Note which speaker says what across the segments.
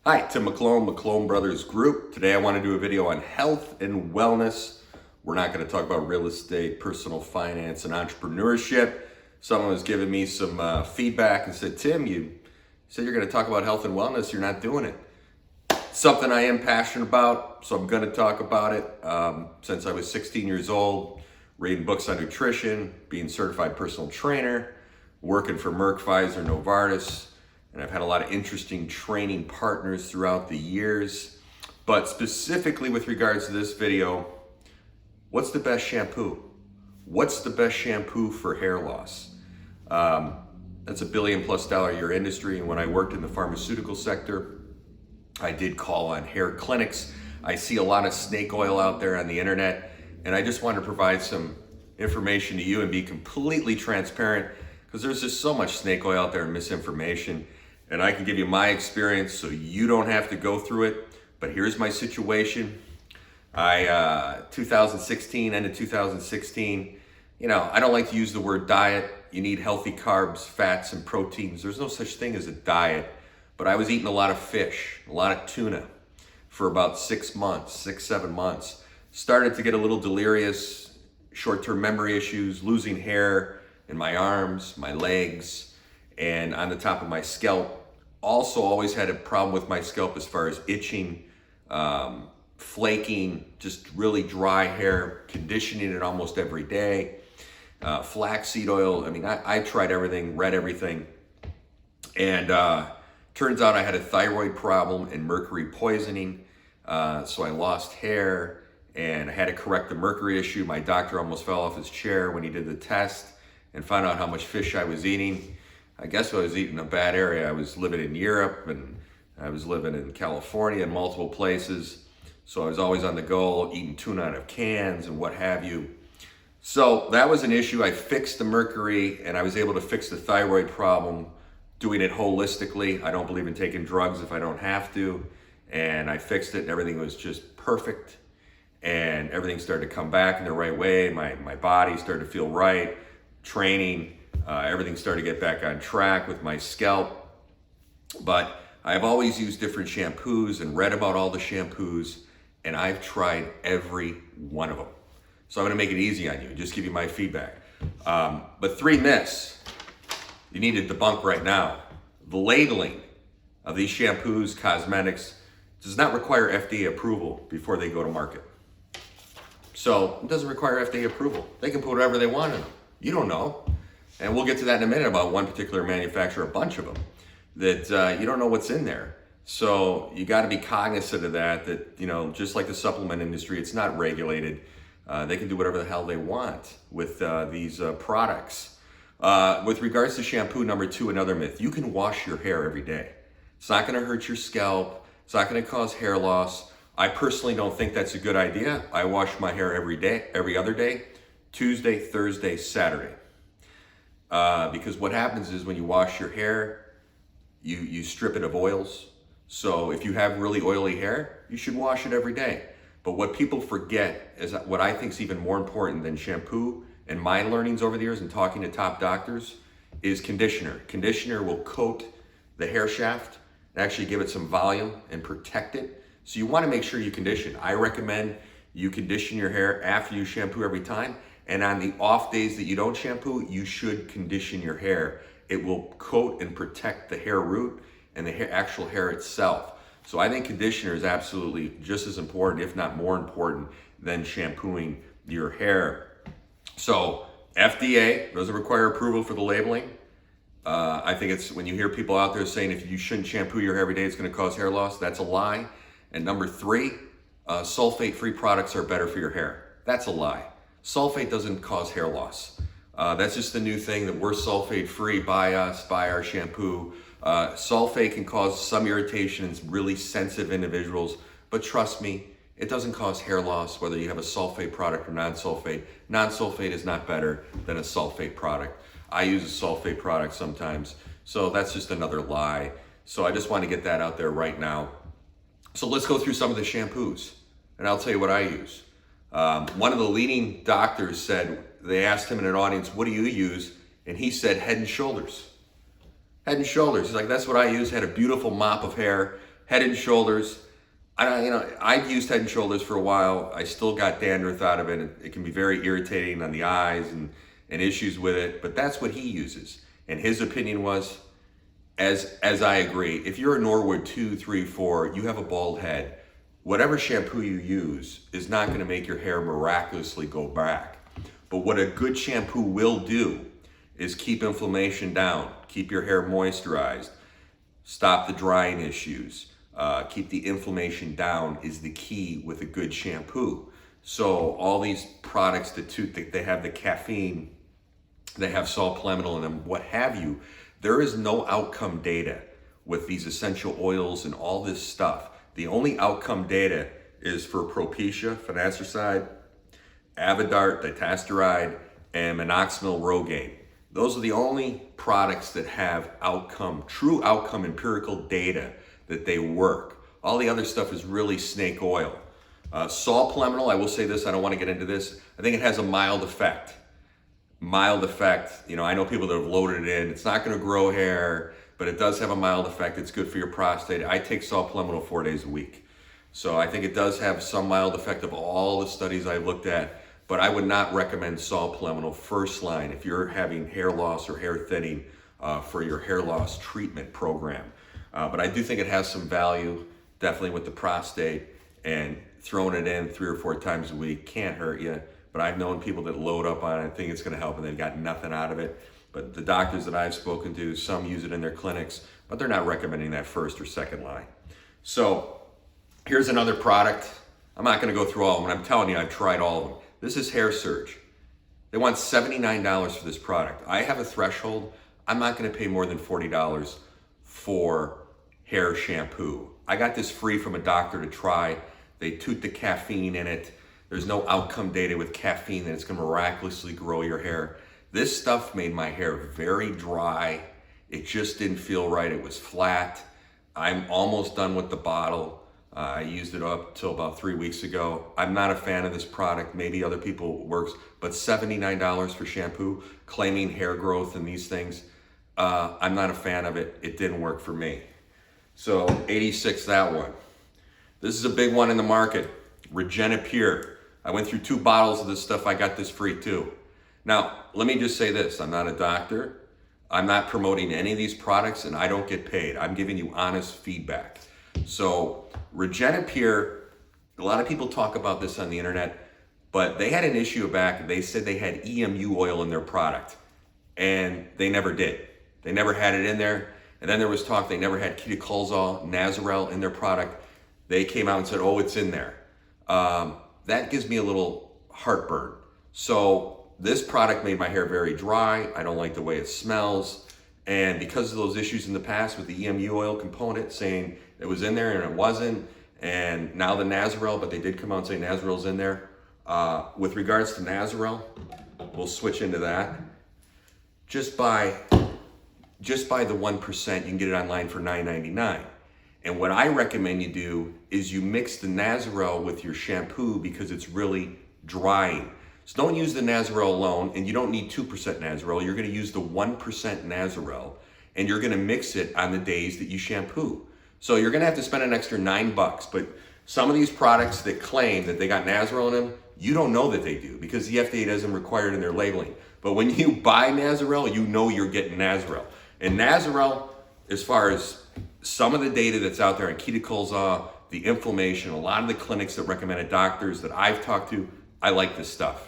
Speaker 1: Hi, Tim McClone, McClone Brothers Group. Today I want to do a video on health and wellness. We're not going to talk about real estate, personal finance, and entrepreneurship. Someone was giving me some feedback and said, Tim, you said you're going to talk about health and wellness. You're not doing it. Something I am passionate about, so I'm going to talk about it. Since I was 16 years old, reading books on nutrition, being certified personal trainer, working for Merck, Pfizer, Novartis, and I've had a lot of interesting training partners throughout the years. But specifically with regards to this video, what's the best shampoo? What's the best shampoo for hair loss? That's $1 billion+ a year industry. And when I worked in the pharmaceutical sector, I did call on hair clinics. I see a lot of snake oil out there on the internet. And I just want to provide some information to you and be completely transparent, because there's just so much snake oil out there and misinformation. And I can give you my experience so you don't have to go through it. But here's my situation. 2016, end of 2016, I don't like to use the word diet. You need healthy carbs, fats, and proteins. There's no such thing as a diet. But I was eating a lot of fish, a lot of tuna for about 6 months, 7 months. Started to get a little delirious, short-term memory issues, losing hair in my arms, my legs, and on the top of my scalp. Also always had a problem with my scalp as far as itching, flaking, just really dry hair, conditioning it almost every day. Flaxseed oil, I tried everything, read everything. And turns out I had a thyroid problem and mercury poisoning. So I lost hair and I had to correct the mercury issue. My doctor almost fell off his chair when he did the test and found out how much fish I was eating. I guess I was eating a bad area. I was living in Europe and I was living in California in multiple places. So I was always on the go, eating tuna out of cans and what have you. So that was an issue. I fixed the mercury and I was able to fix the thyroid problem, doing it holistically. I don't believe in taking drugs if I don't have to. And I fixed it and everything was just perfect. And everything started to come back in the right way. My body started to feel right. Training, everything started to get back on track with my scalp. But I've always used different shampoos and read about all the shampoos, and I've tried every one of them. So I'm gonna make it easy on you, just give you my feedback. But 3 myths you need to debunk right now. The labeling of these shampoos, cosmetics, does not require FDA approval before they go to market. So it doesn't require FDA approval. They can put whatever they want in them. You don't know. And we'll get to that in a minute about one particular manufacturer, a bunch of them, that you don't know what's in there. So you got to be cognizant of that, just like the supplement industry, it's not regulated. They can do whatever the hell they want with these products. With regards to shampoo, number 2, another myth. You can wash your hair every day. It's not going to hurt your scalp. It's not going to cause hair loss. I personally don't think that's a good idea. I wash my hair every day, every other day, Tuesday, Thursday, Saturday. Because what happens is when you wash your hair, you strip it of oils. So if you have really oily hair, you should wash it every day. But what people forget is what I think is even more important than shampoo, and my learnings over the years and talking to top doctors, is conditioner. Conditioner will coat the hair shaft and actually give it some volume and protect it. So you want to make sure you condition. I recommend you condition your hair after you shampoo every time. And on the off days that you don't shampoo, you should condition your hair. It will coat and protect the hair root and the actual hair itself. So I think conditioner is absolutely just as important, if not more important, than shampooing your hair. So FDA doesn't require approval for the labeling. I think it's when you hear people out there saying if you shouldn't shampoo your hair every day, it's going to cause hair loss. That's a lie. And number 3, sulfate-free products are better for your hair. That's a lie. Sulfate doesn't cause hair loss. That's just the new thing that we're sulfate-free, buy us, buy our shampoo. Sulfate can cause some irritation in really sensitive individuals, but trust me, it doesn't cause hair loss whether you have a sulfate product or non-sulfate. Non-sulfate is not better than a sulfate product. I use a sulfate product sometimes, so that's just another lie. So I just want to get that out there right now. So let's go through some of the shampoos, and I'll tell you what I use. One of the leading doctors said, they asked him in an audience, what do you use? And he said, Head and Shoulders. Head and Shoulders. He's like, that's what I use. Had a beautiful mop of hair, Head and Shoulders. I've used Head and Shoulders for a while. I still got dandruff out of it. It can be very irritating on the eyes and issues with it, but that's what he uses. And his opinion was, as I agree, if you're a Norwood 2, 3, 4, you have a bald head, whatever shampoo you use is not going to make your hair miraculously go back. But what a good shampoo will do is keep inflammation down, keep your hair moisturized, stop the drying issues, keep the inflammation down is the key with a good shampoo. So all these products that they have the caffeine, they have saw palmetto in them, what have you, there is no outcome data with these essential oils and all this stuff. The only outcome data is for Propecia, finasteride, Avodart, ditasteride, and minoxidil Rogaine. Those are the only products that have true outcome empirical data that they work. All the other stuff is really snake oil. Saw palmetto, I will say this, I don't want to get into this. I think it has a mild effect. Mild effect, I know people that have loaded it in. It's not going to grow hair, but it does have a mild effect. It's good for your prostate. I take saw palmetto 4 days a week. So I think it does have some mild effect of all the studies I've looked at, but I would not recommend saw palmetto first line if you're having hair loss or hair thinning for your hair loss treatment program. But I do think it has some value, definitely with the prostate, and throwing it in 3 or 4 times a week can't hurt you. But I've known people that load up on it and think it's going to help and they've got nothing out of it. But the doctors that I've spoken to, some use it in their clinics, but they're not recommending that first or second line. So here's another product. I'm not going to go through all of them. I'm telling you, I've tried all of them. This is Hair Surge. They want $79 for this product. I have a threshold. I'm not going to pay more than $40 for hair shampoo. I got this free from a doctor to try. They toot the caffeine in it. There's no outcome data with caffeine that it's going to miraculously grow your hair. This stuff made my hair very dry. It just didn't feel right. It was flat. I'm almost done with the bottle. I used it up till about 3 weeks ago. I'm not a fan of this product. Maybe other people works, but $79 for shampoo, claiming hair growth and these things. I'm not a fan of it. It didn't work for me. So 86, that one. This is a big one in the market. Regen Appearance. I went through 2 bottles of this stuff. I got this free too. Now, let me just say this. I'm not a doctor. I'm not promoting any of these products and I don't get paid. I'm giving you honest feedback. So Regen Appearance, a lot of people talk about this on the internet, but they had an issue back. They said they had EMU oil in their product and they never did. They never had it in there. And then there was talk they never had ketoconazole, Nazarel in their product. They came out and said, oh, it's in there. That gives me a little heartburn. So this product made my hair very dry. I don't like the way it smells. And because of those issues in the past with the EMU oil component saying it was in there and it wasn't, and now the Nazarel, but they did come out and say Nazarel's in there. With regards to Nazarel, we'll switch into that. Just by the 1%, you can get it online for $9.99. And what I recommend you do is you mix the Nazarel with your shampoo because it's really drying. So don't use the Nazarel alone, and you don't need 2% Nazarel. You're gonna use the 1% Nazarel, and you're gonna mix it on the days that you shampoo. So you're gonna have to spend an extra $9, but some of these products that claim that they got Nazarel in them, you don't know that they do because the FDA doesn't require it in their labeling. But when you buy Nazarel, you know you're getting Nazarel. And Nazarel, as far as some of the data that's out there on ketoconazole, the inflammation, a lot of the clinics that recommended doctors that I've talked to, I like this stuff.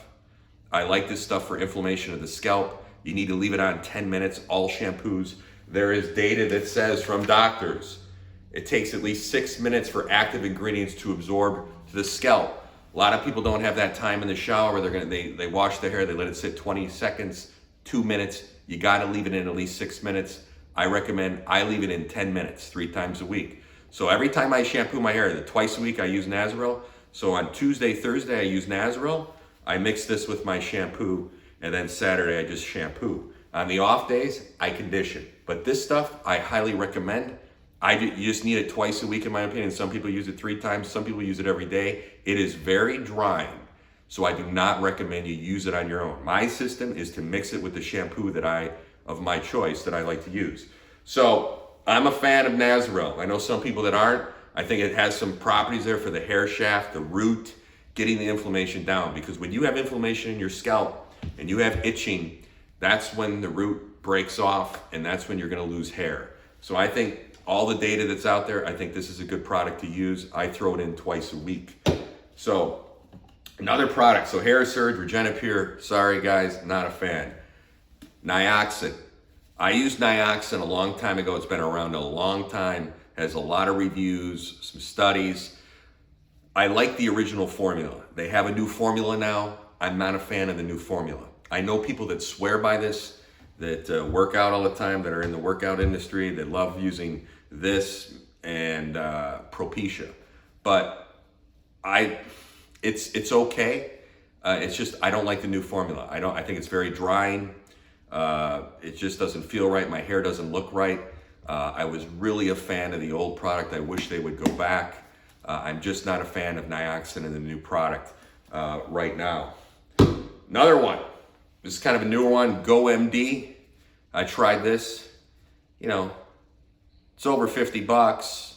Speaker 1: I like this stuff for inflammation of the scalp. You need to leave it on 10 minutes, all shampoos. There is data that says from doctors, it takes at least 6 minutes for active ingredients to absorb to the scalp. A lot of people don't have that time in the shower. They wash their hair, they let it sit 20 seconds, 2 minutes. You gotta leave it in at least 6 minutes. I recommend I leave it in 10 minutes, 3 times a week. So every time I shampoo my hair, twice a week I use Nazarel. So on Tuesday, Thursday, I use Nazarel. I mix this with my shampoo, and then Saturday I just shampoo. On the off days, I condition. But this stuff, I highly recommend. You just need it twice a week in my opinion. Some people use it 3 times, some people use it every day. It is very drying, so I do not recommend you use it on your own. My system is to mix it with the shampoo of my choice that I like to use. So I'm a fan of Nazarel. I know some people that aren't. I think it has some properties there for the hair shaft, the root, getting the inflammation down. Because when you have inflammation in your scalp and you have itching, that's when the root breaks off and that's when you're gonna lose hair. So I think all the data that's out there, I think this is a good product to use. I throw it in twice a week. So another product, so Hair Surge, Regen Appearance, sorry guys, not a fan. Nioxin. I used Nioxin a long time ago. It's been around a long time, has a lot of reviews, some studies. I like the original formula. They have a new formula now. I'm not a fan of the new formula. I know people that swear by this, that work out all the time, that are in the workout industry, that love using this and Propecia. But it's okay. It's just, I don't like the new formula. I think it's very drying. It just doesn't feel right. My hair doesn't look right. I was really a fan of the old product. I wish they would go back. I'm just not a fan of Nioxin and the new product right now. Another one, this is kind of a newer one, GoMD. I tried this, you know, it's over 50 bucks.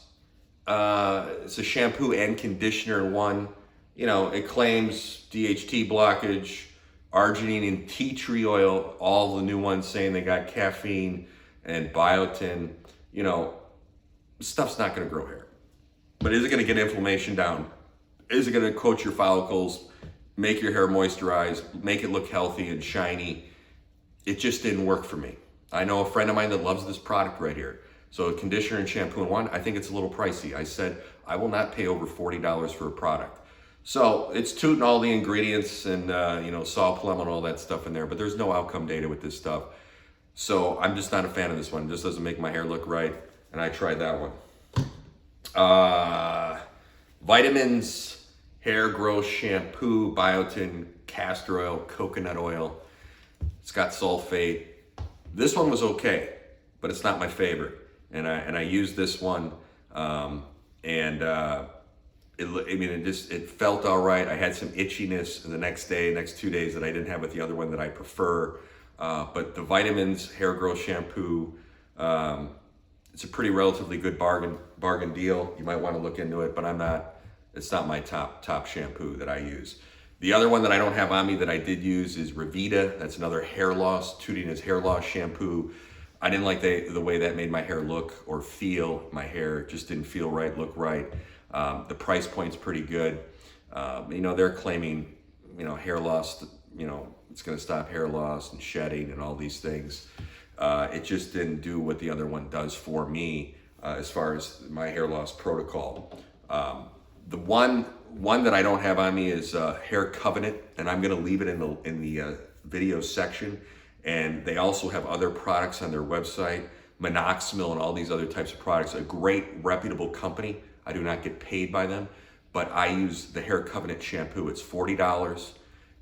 Speaker 1: It's a shampoo and conditioner in one. You know, it claims DHT blockage, arginine and tea tree oil, all the new ones saying they got caffeine and biotin. You know, stuff's not gonna grow hair. But is it gonna get inflammation down? Is it gonna coat your follicles, make your hair moisturize, make it look healthy and shiny? It just didn't work for me. I know a friend of mine that loves this product right here. So a conditioner and shampoo in one, I think it's a little pricey. I said, I will not pay over $40 for a product. So it's tooting all the ingredients and you know, saw plum and all that stuff in there, but there's no outcome data with this stuff. So I'm just not a fan of this one. It just doesn't make my hair look right. And I tried that one. Vitamins, hair growth shampoo, biotin, castor oil, coconut oil. It's got sulfate. This one was okay, but it's not my favorite. And I used this one, it felt all right. I had some itchiness the next 2 days that I didn't have with the other one that I prefer. But the vitamins hair growth shampoo, it's a pretty relatively good bargain deal. You might want to look into it, but it's not my top shampoo that I use. The other one that I don't have on me that I did use is Revita. That's another hair loss, Tootiness hair loss shampoo. I didn't like the way that made my hair look or feel. My hair just didn't feel right, look right. The price point's pretty good. You know, they're claiming, you know, hair loss, you know, it's gonna stop hair loss and shedding and all these things. It just didn't do what the other one does for me as far as my hair loss protocol. The one that I don't have on me is Hair Covenant, and I'm gonna leave it in the video section. And they also have other products on their website, Minoxidil and all these other types of products. A great reputable company. I do not get paid by them, but I use the Hair Covenant shampoo. It's $40.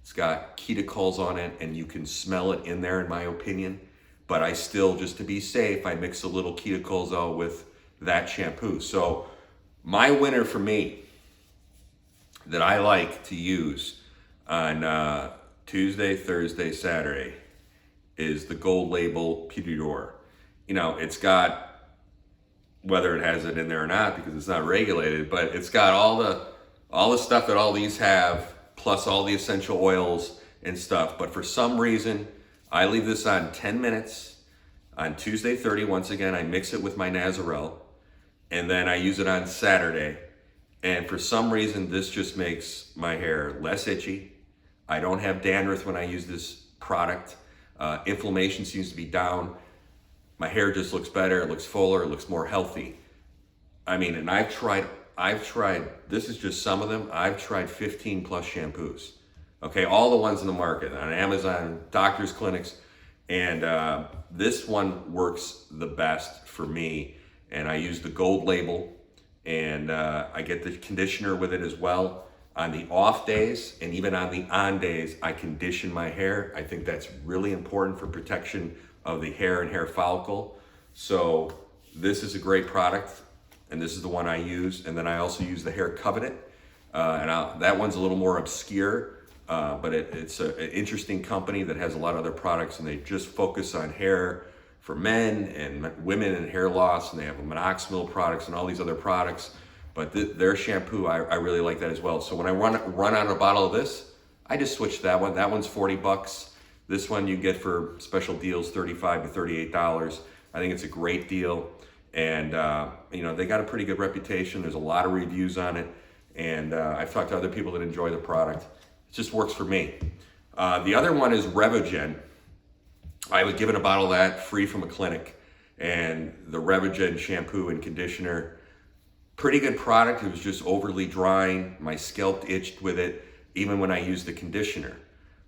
Speaker 1: It's got ketocols on it, and you can smell it in there, in my opinion. But I still, just to be safe, I mix a little ketocols out with that shampoo. So my winner for me that I like to use on Tuesday, Thursday, Saturday is the Gold Label Pudor. You know, it's got, whether it has it in there or not because it's not regulated, but it's got all the stuff that all these have, plus all the essential oils and stuff. But for some reason, I leave this on 10 minutes on Tuesday 30. Once again, I mix it with my Nazarel, and then I use it on Saturday. And for some reason, this just makes my hair less itchy. I don't have dandruff when I use this product. Inflammation seems to be down. My hair just looks better, it looks fuller, it looks more healthy. I mean, and I've tried, this is just some of them, I've tried 15 plus shampoos. Okay, all the ones in the market, on Amazon, doctors' clinics, and this one works the best for me. And I use the Gold Label, and I get the conditioner with it as well. On the off days and even on the on days, I condition my hair. I think that's really important for protection of the hair and hair follicle. So this is a great product, and this is the one I use. And then I also use the Hair Covenant, that one's a little more obscure, but it's an interesting company that has a lot of other products, and they just focus on hair for men and women and hair loss, and they have minoxidil products and all these other products. But their shampoo, I really like that as well. So when I run out of a bottle of this, I just switch that one. That one's 40 bucks. This one you get for special deals, $35 to $38. I think it's a great deal. And you know, they got a pretty good reputation. There's a lot of reviews on it. And I've talked to other people that enjoy the product. It just works for me. The other one is Regen. I was given a bottle of that free from a clinic. And the Regen shampoo and conditioner, pretty good product. It was just overly drying. My scalp itched with it, even when I used the conditioner.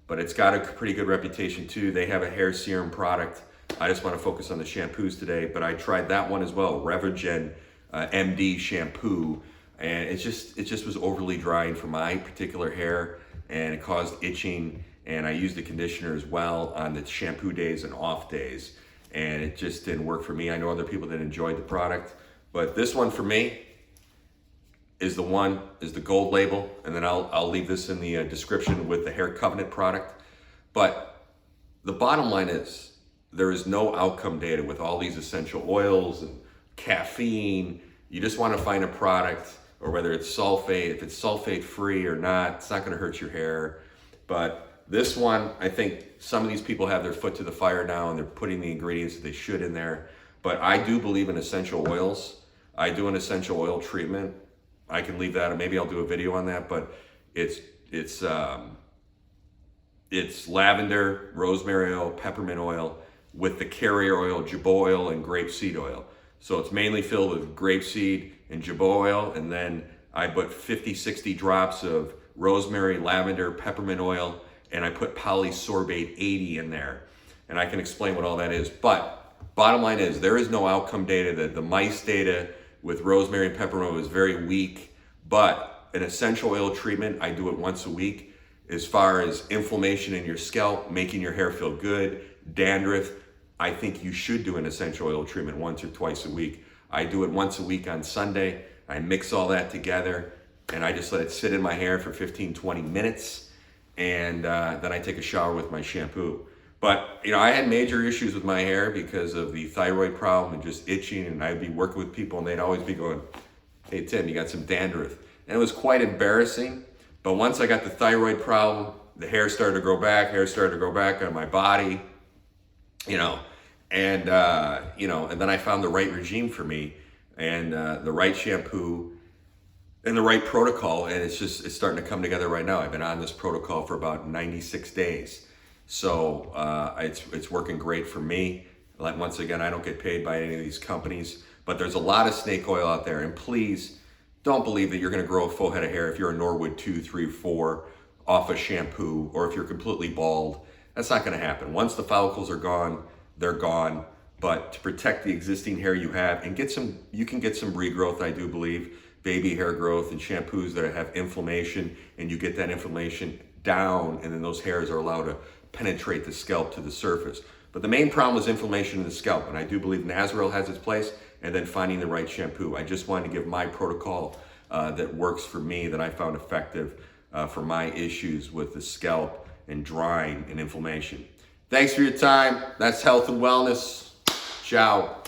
Speaker 1: But it's got a pretty good reputation too. They have a hair serum product. I just want to focus on the shampoos today, but I tried that one as well, Regen MD shampoo, and it just was overly drying for my particular hair, and it caused itching. And I used the conditioner as well on the shampoo days and off days, and it just didn't work for me. I know other people that enjoyed the product, but this one for me is the gold label, and then I'll leave this in the description with the Hair Covenant product. But the bottom line is, there is no outcome data with all these essential oils and caffeine. You just want to find a product, or whether it's sulfate, if it's sulfate free or not, it's not going to hurt your hair. But this one, I think some of these people have their foot to the fire now, and they're putting the ingredients that they should in there. But I do believe in essential oils. I do an essential oil treatment. I can leave that, and maybe I'll do a video on that. But it's lavender, rosemary oil, peppermint oil, with the carrier oil, jojoba oil, and grapeseed oil. So it's mainly filled with grapeseed and jojoba oil, and then I put 50, 60 drops of rosemary, lavender, peppermint oil, and I put polysorbate 80 in there. And I can explain what all that is. But bottom line is, there is no outcome data. The mice data with rosemary and peppermint oil is very weak, but an essential oil treatment, I do it once a week. As far as inflammation in your scalp, making your hair feel good, dandruff, I think you should do an essential oil treatment once or twice a week. I do it once a week on Sunday. I mix all that together, and I just let it sit in my hair for 15, 20 minutes, and then I take a shower with my shampoo. But you know, I had major issues with my hair because of the thyroid problem and just itching, and I'd be working with people and they'd always be going, "Hey Tim, you got some dandruff." And it was quite embarrassing. But once I got the thyroid problem, the hair started to grow back on my body, you know, and then I found the right regime for me, and the right shampoo and the right protocol, and it's starting to come together right now. I've been on this protocol for about 96 days. So it's working great for me. Like, once again, I don't get paid by any of these companies, but there's a lot of snake oil out there. And please don't believe that you're going to grow a full head of hair if you're a Norwood 2, 3, 4 off a shampoo, or if you're completely bald. That's not going to happen. Once the follicles are gone, they're gone. But to protect the existing hair you have and you can get some regrowth, I do believe, baby hair growth, and shampoos that have inflammation, and you get that inflammation down, and then those hairs are allowed to penetrate the scalp to the surface. But the main problem is inflammation in the scalp, and I do believe Nazarel has its place, and then finding the right shampoo. I just wanted to give my protocol that works for me, that I found effective for my issues with the scalp and drying and inflammation. Thanks for your time. That's health and wellness. Ciao.